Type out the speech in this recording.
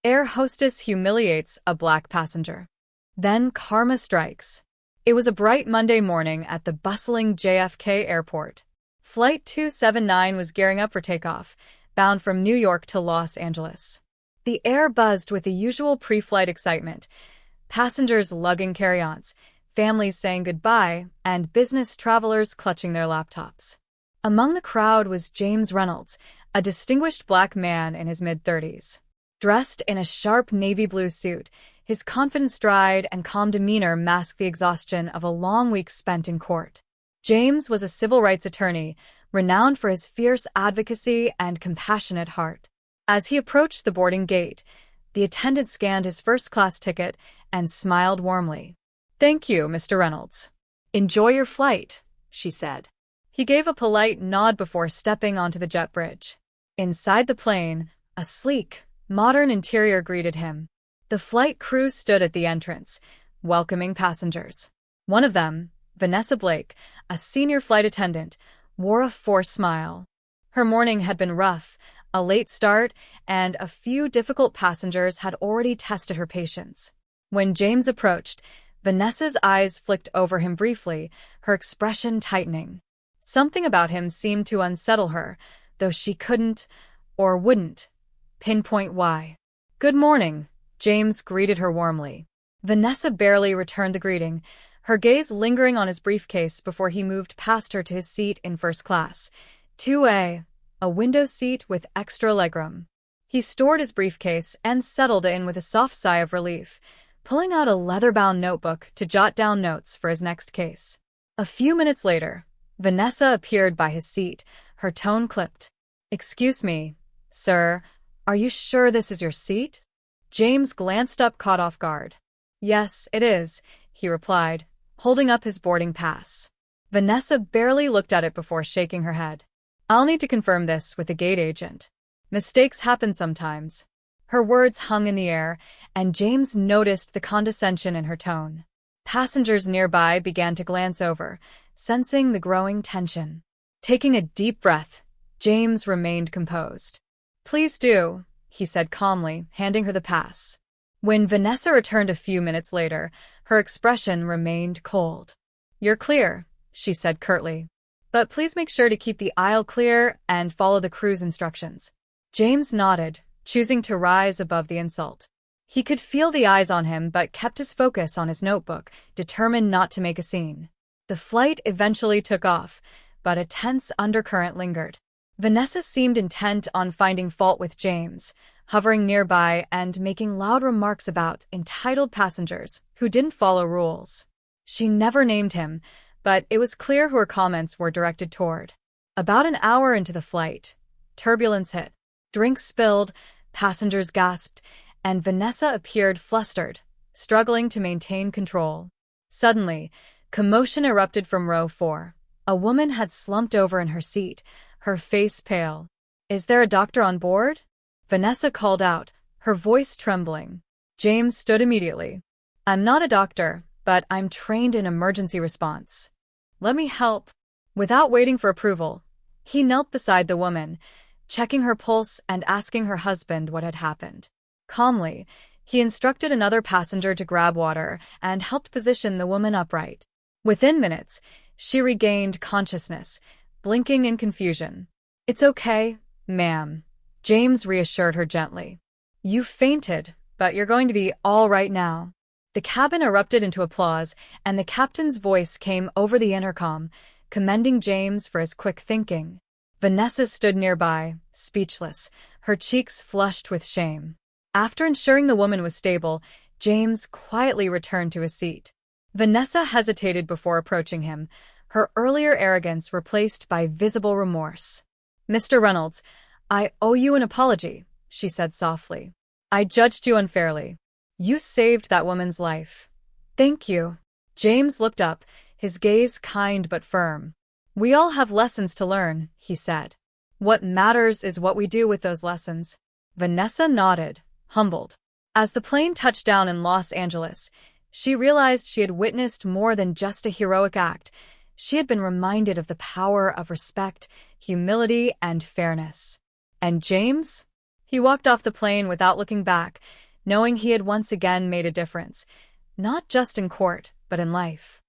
Air hostess humiliates a black passenger. Then karma strikes. It was a bright Monday morning at the bustling JFK airport. Flight 279 was gearing up for takeoff, bound from New York to Los Angeles. The air buzzed with the usual pre-flight excitement. Passengers lugging carry-ons, families saying goodbye, and business travelers clutching their laptops. Among the crowd was James Reynolds, a distinguished black man in his mid-30s. Dressed in a sharp navy blue suit, his confident stride and calm demeanor masked the exhaustion of a long week spent in court. James was a civil rights attorney, renowned for his fierce advocacy and compassionate heart. As he approached the boarding gate, the attendant scanned his first-class ticket and smiled warmly. "Thank you, Mr. Reynolds. Enjoy your flight," she said. He gave a polite nod before stepping onto the jet bridge. Inside the plane, a sleek, modern interior greeted him. The flight crew stood at the entrance, welcoming passengers. One of them, Vanessa Blake, a senior flight attendant, wore a forced smile. Her morning had been rough, a late start, and a few difficult passengers had already tested her patience. When James approached, Vanessa's eyes flicked over him briefly, her expression tightening. Something about him seemed to unsettle her, though she couldn't, or wouldn't, pinpoint why. "Good morning," James greeted her warmly. Vanessa barely returned the greeting, her gaze lingering on his briefcase before he moved past her to his seat in first class, 2A, a window seat with extra legroom. He stored his briefcase and settled in with a soft sigh of relief, pulling out a leather-bound notebook to jot down notes for his next case. A few minutes later, Vanessa appeared by his seat, her tone clipped. "Excuse me, sir, are you sure this is your seat?" James glanced up, caught off guard. "Yes, it is," he replied, holding up his boarding pass. Vanessa barely looked at it before shaking her head. "I'll need to confirm this with the gate agent. Mistakes happen sometimes." Her words hung in the air, and James noticed the condescension in her tone. Passengers nearby began to glance over, sensing the growing tension. Taking a deep breath, James remained composed. "Please do," he said calmly, handing her the pass. When Vanessa returned a few minutes later, her expression remained cold. "You're clear," she said curtly. "But please make sure to keep the aisle clear and follow the crew's instructions." James nodded, choosing to rise above the insult. He could feel the eyes on him but kept his focus on his notebook, determined not to make a scene. The flight eventually took off, but a tense undercurrent lingered. Vanessa seemed intent on finding fault with James, hovering nearby and making loud remarks about entitled passengers who didn't follow rules. She never named him, but it was clear who her comments were directed toward. About an hour into the flight, turbulence hit. Drinks spilled, passengers gasped, and Vanessa appeared flustered, struggling to maintain control. Suddenly, commotion erupted from row 4. A woman had slumped over in her seat, her face pale. "Is there a doctor on board?" Vanessa called out, her voice trembling. James stood immediately. "I'm not a doctor, but I'm trained in emergency response. Let me help." Without waiting for approval, he knelt beside the woman, checking her pulse and asking her husband what had happened. Calmly, he instructed another passenger to grab water and helped position the woman upright. Within minutes, she regained consciousness, blinking in confusion. "It's okay, ma'am," James reassured her gently. "You fainted, but you're going to be all right now." The cabin erupted into applause, and the captain's voice came over the intercom, commending James for his quick thinking. Vanessa stood nearby, speechless, her cheeks flushed with shame. After ensuring the woman was stable, James quietly returned to his seat. Vanessa hesitated before approaching him, her earlier arrogance replaced by visible remorse. "Mr. Reynolds, I owe you an apology," she said softly. "I judged you unfairly. You saved that woman's life." "Thank you." James looked up, his gaze kind but firm. "We all have lessons to learn," he said. "What matters is what we do with those lessons." Vanessa nodded, humbled. As the plane touched down in Los Angeles, she realized she had witnessed more than just a heroic act. She had been reminded of the power of respect, humility, and fairness. And James? He walked off the plane without looking back, knowing he had once again made a difference, not just in court, but in life.